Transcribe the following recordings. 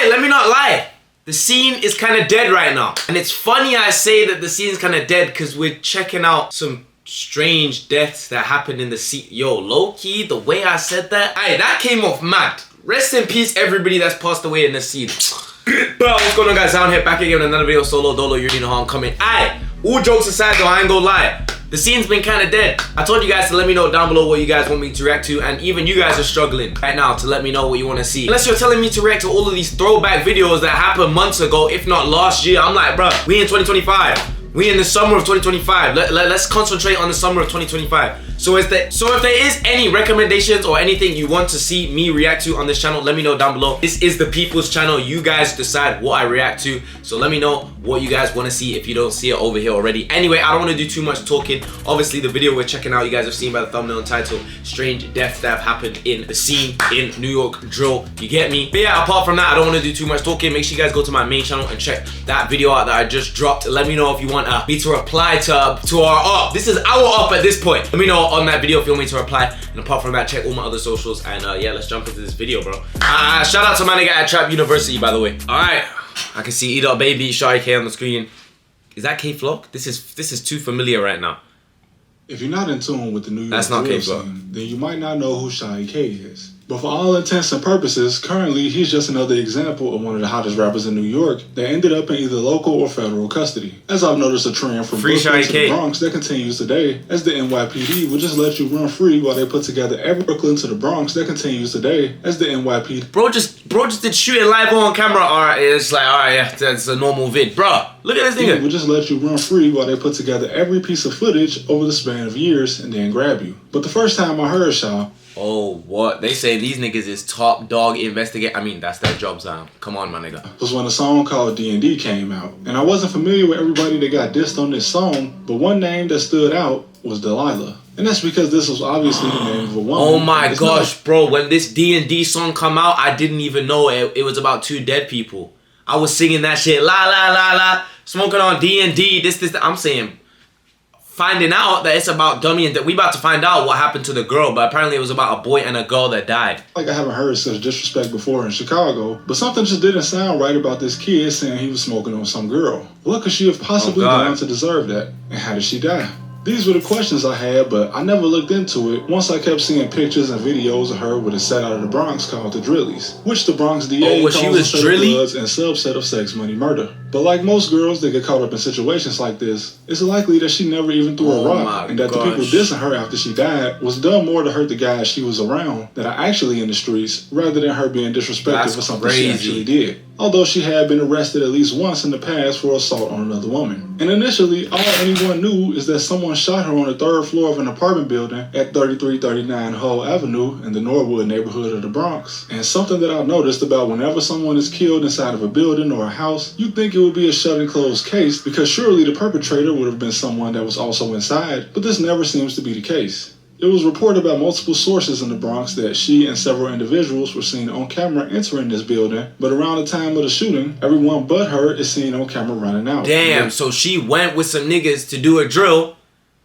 let me not lie. The scene is kind of dead right now. And it's funny I say that the scene is kind of dead because we're checking out some strange deaths that happened in the scene. Yo, low-key, the way I said that, that came off mad. Rest in peace, everybody that's passed away in the scene. Bro, what's going on, guys? Down here, back again with another video, solo dolo. You already know how I'm coming. All jokes aside though, I ain't gonna lie. The scene's been kind of dead. I told you guys to let me know down below what you guys want me to react to, and even you guys are struggling right now to let me know what you want to see. Unless you're telling me to react to all of these throwback videos that happened months ago, if not last year. I'm like, bro, we in 2025. We in the summer of 2025. Let's concentrate on the summer of 2025. So if there is any recommendations or anything you want to see me react to on this channel, let me know down below. This is the people's channel. You guys decide what I react to. So let me know what you guys want to see if you don't see it over here already. Anyway, I don't want to do too much talking. Obviously, the video we're checking out, you guys have seen by the thumbnail and title, strange deaths that have happened in the scene in Nyc Drill. You get me? But yeah, apart from that, I don't want to do too much talking. Make sure you guys go to my main channel and check that video out that I just dropped. Let me know if you want me to reply to our up. This is our up at this point. Let me know on that video if you want me to reply. And apart from that, check all my other socials. And yeah, let's jump into this video, bro. Shout out to my nigga at Trap University, by the way. All right, I can see Baby, Shawty K on the screen. Is that K Flock? This is too familiar right now. If you're not in tune with the New York That's not drill K Flock. scene, then you might not know who Shawty K is. But for all intents and purposes, currently he's just another example of one of the hottest rappers in New York that ended up in either local or federal custody. As I've noticed a trend from Brooklyn to the Bronx that continues today, as the NYPD will just let you run free while they put together every Brooklyn to the Bronx that continues today, as the NYPD. Bro just did shooting live on camera. Alright, it's like, alright, yeah, that's a normal vid. Bro, look at this nigga. Will just let you run free while they put together every piece of footage over the span of years and then grab you. But the first time I heard Shaw, oh, what? They say these niggas is top dog investigate. I mean, that's their job, Sam. Come on, my nigga. Was when a song called D&D came out. And I wasn't familiar with everybody that got dissed on this song, but one name that stood out was Delilah. And that's because this was obviously the name of a woman. Oh my gosh, bro. When this D&D song come out, I didn't even know it was about two dead people. I was singing that shit, la, la, la, la, smoking on D&D, this. I'm saying, finding out that it's about dummy and that we about to find out what happened to the girl, but apparently it was about a boy and a girl that died. Like I haven't heard such disrespect before in Chicago, but something just didn't sound right about this kid saying he was smoking on some girl. What could she have possibly done to deserve that? And how did she die? These were the questions I had, but I never looked into it once I kept seeing pictures and videos of her with a set out of the Bronx called the Drillies, which the Bronx DA calls a set of bloods and subset of sex money murder. But like most girls that get caught up in situations like this, it's likely that she never even threw a rock, and that the people dissing her after she died was done more to hurt the guys she was around that are actually in the streets, rather than her being disrespected for something she actually did. Although she had been arrested at least once in the past for assault on another woman. And initially, all anyone knew is that someone shot her on the third floor of an apartment building at 3339 Hull Avenue in the Norwood neighborhood of the Bronx. And something that I've noticed about whenever someone is killed inside of a building or a house, you'd think it would be a shut and closed case because surely the perpetrator would have been someone that was also inside, but this never seems to be the case. It was reported by multiple sources in the Bronx that she and several individuals were seen on camera entering this building, but around the time of the shooting, everyone but her is seen on camera running out. Damn, so she went with some niggas to do a drill,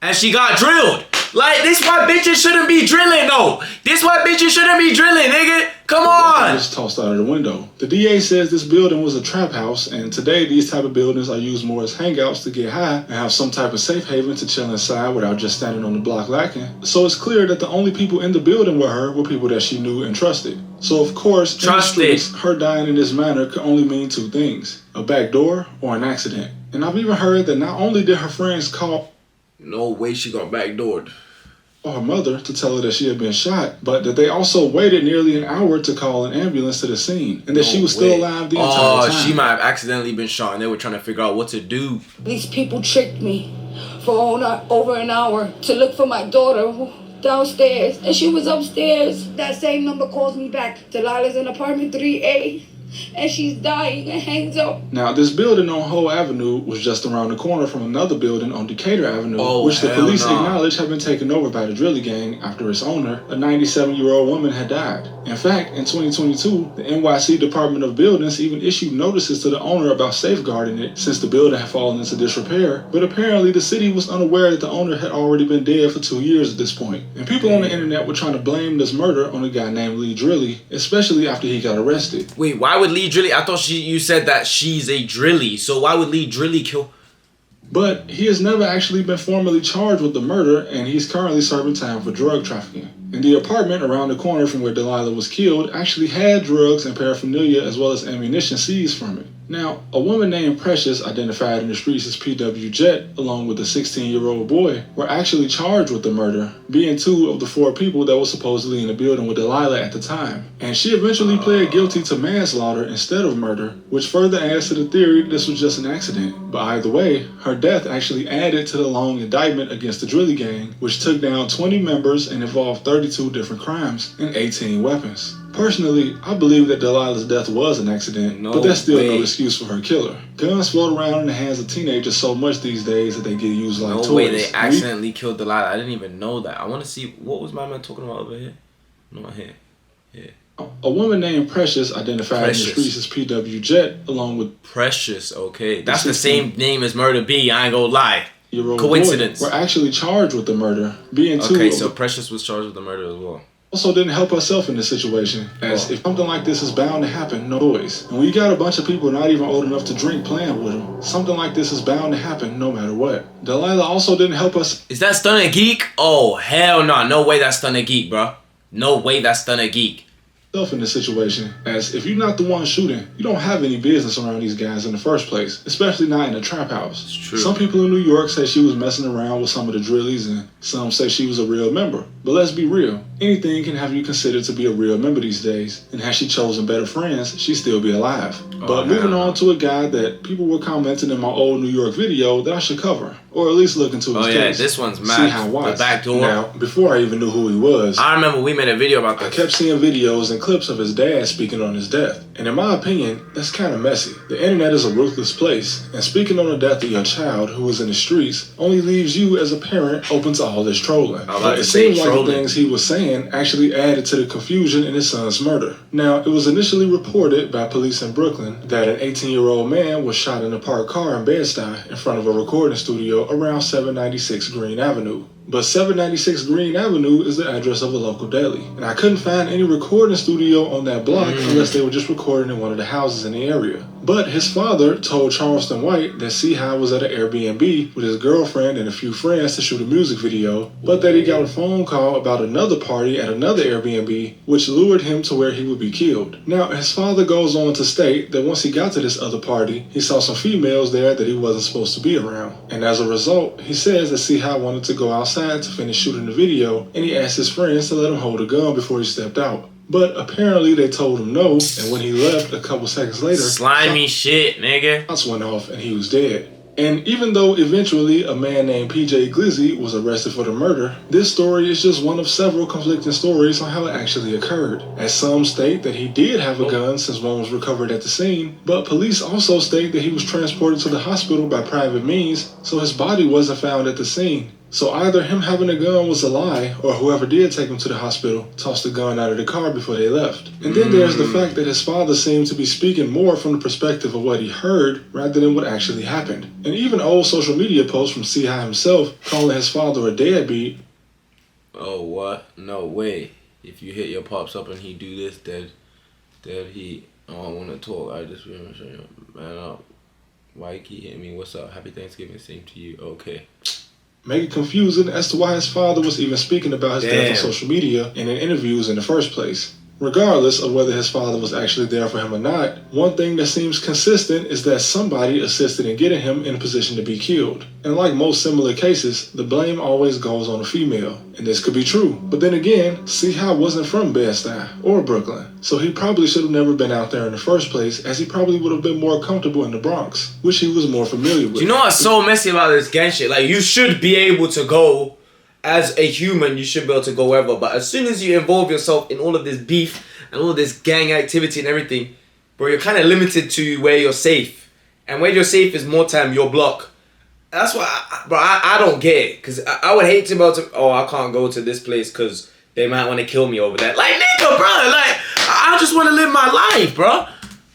and she got drilled. Like, this why bitches shouldn't be drilling, though. This why bitches shouldn't be drilling, nigga. Come on. Just tossed out of the window. The DA says this building was a trap house, and today these type of buildings are used more as hangouts to get high and have some type of safe haven to chill inside without just standing on the block lacking. So it's clear that the only people in the building with her were people that she knew and trusted. So of course, in the streets, her dying in this manner could only mean two things: a backdoor or an accident. And I've even heard that not only did her friends call, no way she got backdoored, or her mother to tell her that she had been shot, but that they also waited nearly an hour to call an ambulance to the scene, and that she was still alive the entire time. She might have accidentally been shot and they were trying to figure out what to do. These people tricked me for over an hour to look for my daughter downstairs, and she was upstairs. That same number calls me back. Delilah's in apartment 3A. And she's dying and hangs up. Now, this building on Hull Avenue was just around the corner from another building on Decatur Avenue, which the police acknowledged had been taken over by the Drilly gang after its owner, a 97-year-old woman, had died. In fact, in 2022, the NYC Department of Buildings even issued notices to the owner about safeguarding it since the building had fallen into disrepair, but apparently the city was unaware that the owner had already been dead for 2 years at this point. And people on the internet were trying to blame this murder on a guy named Lee Drilly, especially after he got arrested. Wait, why would would Lee Drilly? I thought you said that she's a Drilly. So why would Lee Drilly kill? But he has never actually been formally charged with the murder, and he's currently serving time for drug trafficking. And the apartment around the corner from where Delilah was killed actually had drugs and paraphernalia as well as ammunition seized from it. Now, a woman named Precious, identified in the streets as PW Jet, along with a 16-year-old boy, were actually charged with the murder, being 2 of the 4 people that were supposedly in the building with Delilah at the time. And she eventually pled guilty to manslaughter instead of murder, which further adds to the theory that this was just an accident. But either way, her death actually added to the long indictment against the Drilly gang, which took down 20 members and involved 32 different crimes and 18 weapons. Personally, I believe that Delilah's death was an accident, but that's still no excuse for her killer. Guns float around in the hands of teenagers so much these days that they get used like toys. No way they accidentally killed Delilah. I didn't even know that. I want to see, what was my man talking about over here? Not here. Yeah. A woman named Precious, identified in the streets as PW Jet, along with... Precious, okay. That's the same name as Murder B, I ain't gonna lie. Coincidence. Were actually charged with the murder, being 2 Okay, so Precious was charged with the murder as well. Also didn't help herself in this situation, as if something like this is bound to happen, no choice. And when you got a bunch of people not even old enough to drink playing with them, something like this is bound to happen no matter what. Delilah also didn't help us. Is that Stunner Geek? Oh, hell no. No way that's Stunner Geek, bro. No way that's Stunner Geek. In this situation, as if you're not the one shooting, you don't have any business around these guys in the first place, especially not in a trap house. It's true. Some people in New York say she was messing around with some of the Drillies, and some say she was a real member. But let's be real, anything can have you considered to be a real member these days, and had she chosen better friends, she'd still be alive. But moving on to a guy that people were commenting in my old New York video that I should cover, or at least look into his case. Oh yeah, this one's mad. See how the back door. Now, before I even knew who he was, I remember we made a video about this. I kept seeing videos and clips of his dad speaking on his death. And in my opinion, that's kind of messy. The internet is a ruthless place, and speaking on the death of your child who was in the streets only leaves you as a parent open to all this trolling. But it seems like the things he was saying actually added to the confusion in his son's murder. Now, it was initially reported by police in Brooklyn that an 18-year-old man was shot in a parked car in Bed-Stuy in front of a recording studio around 796 Green Avenue. But 796 Green Avenue is the address of a local deli. And I couldn't find any recording studio on that block unless they were just recording in one of the houses in the area. But his father told Charleston White that Chii was at an Airbnb with his girlfriend and a few friends to shoot a music video, but that he got a phone call about another party at another Airbnb, which lured him to where he would be killed. Now, his father goes on to state that once he got to this other party, he saw some females there that he wasn't supposed to be around. And as a result, he says that Chii wanted to go outside to finish shooting the video, and he asked his friends to let him hold a gun before he stepped out. But apparently they told him no, and when he left a couple seconds later, slimy shit, nigga. Shots went off and he was dead. And even though eventually a man named PJ Glizzy was arrested for the murder, this story is just one of several conflicting stories on how it actually occurred. As some state that he did have a gun since one was recovered at the scene, but police also state that he was transported to the hospital by private means, so his body wasn't found at the scene. So either him having a gun was a lie, or whoever did take him to the hospital tossed the gun out of the car before they left. And then there's the fact that his father seemed to be speaking more from the perspective of what he heard rather than what actually happened. And even old social media posts from Chii himself calling his father a deadbeat. Oh, what? No way. If you hit your pops up and he do this, then he... Oh, I want to talk. I just remember saying, man, why you keep hitting me? What's up? Happy Thanksgiving. Same to you. Okay. Make it confusing as to why his father was even speaking about his death on social media and in interviews in the first place. Regardless of whether his father was actually there for him or not, one thing that seems consistent is that somebody assisted in getting him in a position to be killed. And like most similar cases, the blame always goes on a female. And this could be true. But then again, Chii wasn't from Bed-Stuy or Brooklyn, so he probably should have never been out there in the first place, as he probably would have been more comfortable in the Bronx, which he was more familiar with. You know what's so messy about this gang shit? Like, you should be able to go... As a human, you should be able to go wherever. But as soon as you involve yourself in all of this beef and all of this gang activity and everything, bro, you're kind of limited to where you're safe. And where you're safe is more time your block. That's why, I don't get it. Because I would hate to be able to, oh, I can't go to this place because they might want to kill me over that. Like, nigga, bro, like, I just want to live my life, bro.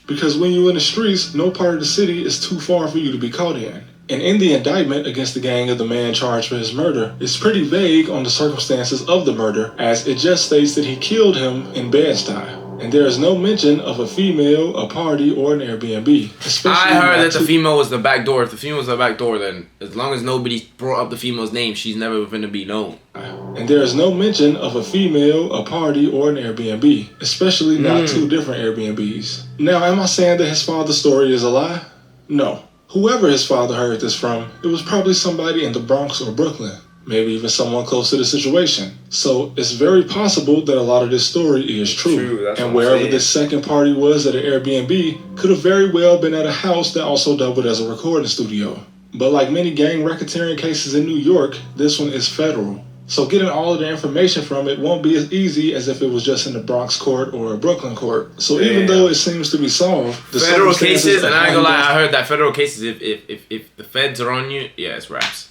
Because when you're in the streets, no part of the city is too far for you to be caught in. And in the indictment against the gang of the man charged for his murder, it's pretty vague on the circumstances of the murder, as it just states that he killed him in Bed-Stuy. And there is no mention of a female, a party, or an Airbnb. I heard that the female was the back door. If the female was the back door, then as long as nobody brought up the female's name, she's never going to be known. And there is no mention of a female, a party, or an Airbnb, especially not two different Airbnbs. Now, am I saying that his father's story is a lie? No. Whoever his father heard this from, it was probably somebody in the Bronx or Brooklyn. Maybe even someone close to the situation. So it's very possible that a lot of this story is true. And wherever this second party was at an Airbnb could have very well been at a house that also doubled as a recording studio. But like many gang racketeering cases in New York, this one is federal. So getting all of the information from it won't be as easy as if it was just in the Bronx court or a Brooklyn court. So even though it seems to be solved, the federal cases, and I ain't gonna lie, I heard that federal cases, if the feds are on you, yeah, it's raps.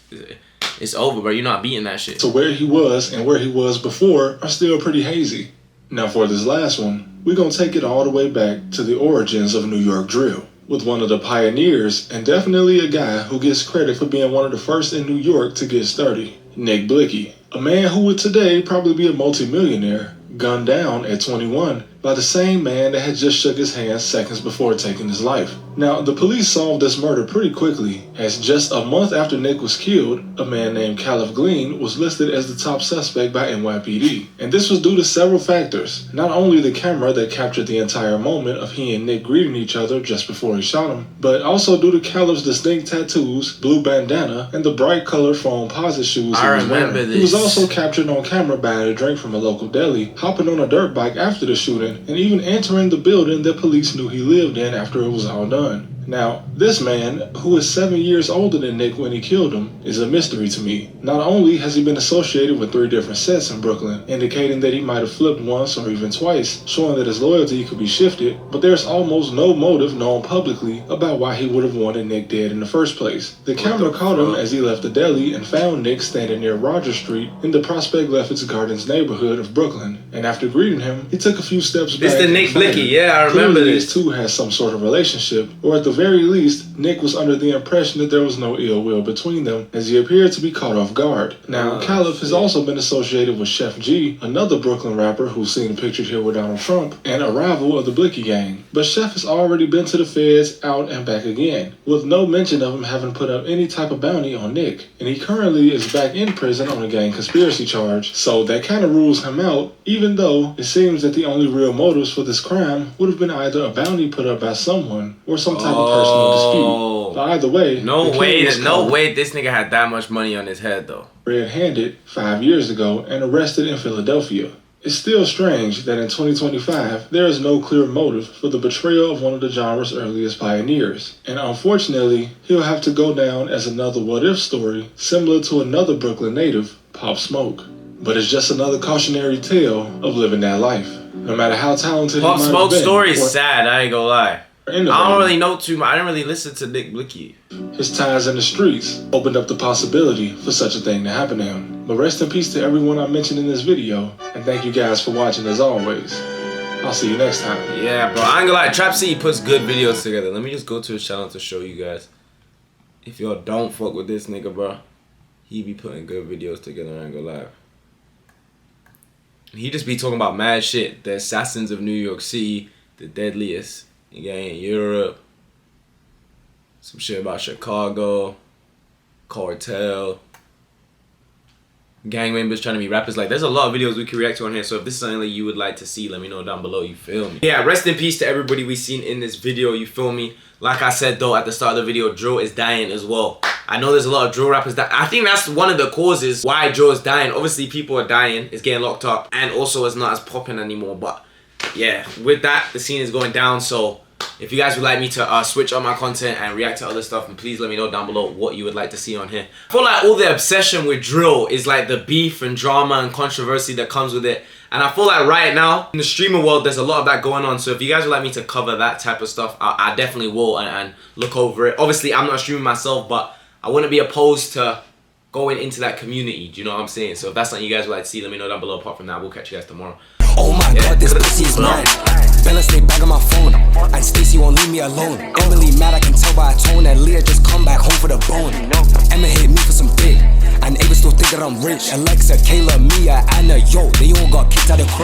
It's over, bro. You're not beating that shit. So where he was and where he was before are still pretty hazy. Now for this last one, we're going to take it all the way back to the origins of New York drill. With one of the pioneers, and definitely a guy who gets credit for being one of the first in New York to get sturdy, Nick Blixky. A man who would today probably be a multi-millionaire, gunned down at 21 by the same man that had just shook his hand seconds before taking his life. Now, the police solved this murder pretty quickly, as just a month after Nick was killed, a man named Caleb Glean was listed as the top suspect by NYPD. And this was due to several factors. Not only the camera that captured the entire moment of he and Nick greeting each other just before he shot him, but also due to Caleb's distinct tattoos, blue bandana, and the bright colored foam posit shoes he was wearing. He was also captured on camera buying a drink from a local deli, hopping on a dirt bike after the shooting, and even entering the building that police knew he lived in after it was all done. Now, this man, who is 7 years older than Nick when he killed him, is a mystery to me. Not only has he been associated with 3 different sets in Brooklyn, indicating that he might have flipped once or even twice, showing that his loyalty could be shifted, but there's almost no motive known publicly about why he would have wanted Nick dead in the first place. The camera caught him as he left the deli and found Nick standing near Rogers Street in the Prospect Lefferts Gardens neighborhood of Brooklyn, and after greeting him, he took a few steps back. This is the Nick Blixky, yeah, I remember Clearly, this. These two had some sort of relationship, or at the very least, Nick was under the impression that there was no ill will between them, as he appeared to be caught off guard. Now, Caleb has also been associated with Chef G, another Brooklyn rapper who's seen pictured here with Donald Trump, and a rival of the Blicky gang. But Chef has already been to the feds, out and back again, with no mention of him having put up any type of bounty on Nick. And he currently is back in prison on a gang conspiracy charge, so that kind of rules him out, even though it seems that the only real motives for this crime would have been either a bounty put up by someone, or some type of personal dispute. But either way, no way this nigga had that much money on his head though. Red-handed 5 years ago and arrested in Philadelphia. It's still strange that in 2025 there is no clear motive for the betrayal of one of the genre's earliest pioneers. And unfortunately, he'll have to go down as another what-if story similar to another Brooklyn native, Pop Smoke. But it's just another cautionary tale of living that life. No matter how talented Pop he might have been. Smoke's story is sad, I ain't gonna lie. I Innovative. don't really know too much. I didn't really listen to Nick Blixky. His ties in the streets opened up the possibility for such a thing to happen to him. But rest in peace to everyone I mentioned in this video, and thank you guys for watching as always. I'll see you next time. Yeah, bro, I ain't gonna lie, Trap City puts good videos together. Let me just go to his channel to show you guys. If y'all don't fuck with this nigga, bro, he be putting good videos together, I ain't gonna lie. He just be talking about mad shit. The assassins of New York City, the deadliest gang in Europe, some shit about Chicago, cartel, gang members trying to be rappers. Like, there's a lot of videos we can react to on here, so if this is something that you would like to see, let me know down below, you feel me? Yeah, rest in peace to everybody we seen in this video, you feel me? Like I said though at the start of the video, drill is dying as well. I know there's a lot of drill rappers that I think that's one of the causes why drill is dying. Obviously people are dying, it's getting locked up, and also it's not as popping anymore. But yeah, with that, the scene is going down. So if you guys would like me to switch up my content and react to other stuff, and please let me know down below what you would like to see on here. I feel like all the obsession with drill is like the beef and drama and controversy that comes with it. And I feel like right now, in the streamer world, there's a lot of that going on. So if you guys would like me to cover that type of stuff, I definitely will and look over it. Obviously, I'm not streaming myself, but I wouldn't be opposed to going into that community. Do you know what I'm saying? So if that's something you guys would like to see, let me know down below. Apart from that, we'll catch you guys tomorrow. Oh my god, this pussy is mine. Bella stay back on my phone, and Stacy won't leave me alone. Emily mad, I can tell by her tone, and Leah just come back home for the bone. Emma hit me for some dick, and Ava still think that I'm rich. Alexa, Kayla, Mia, Anna, yo, they all got kicked out of crib.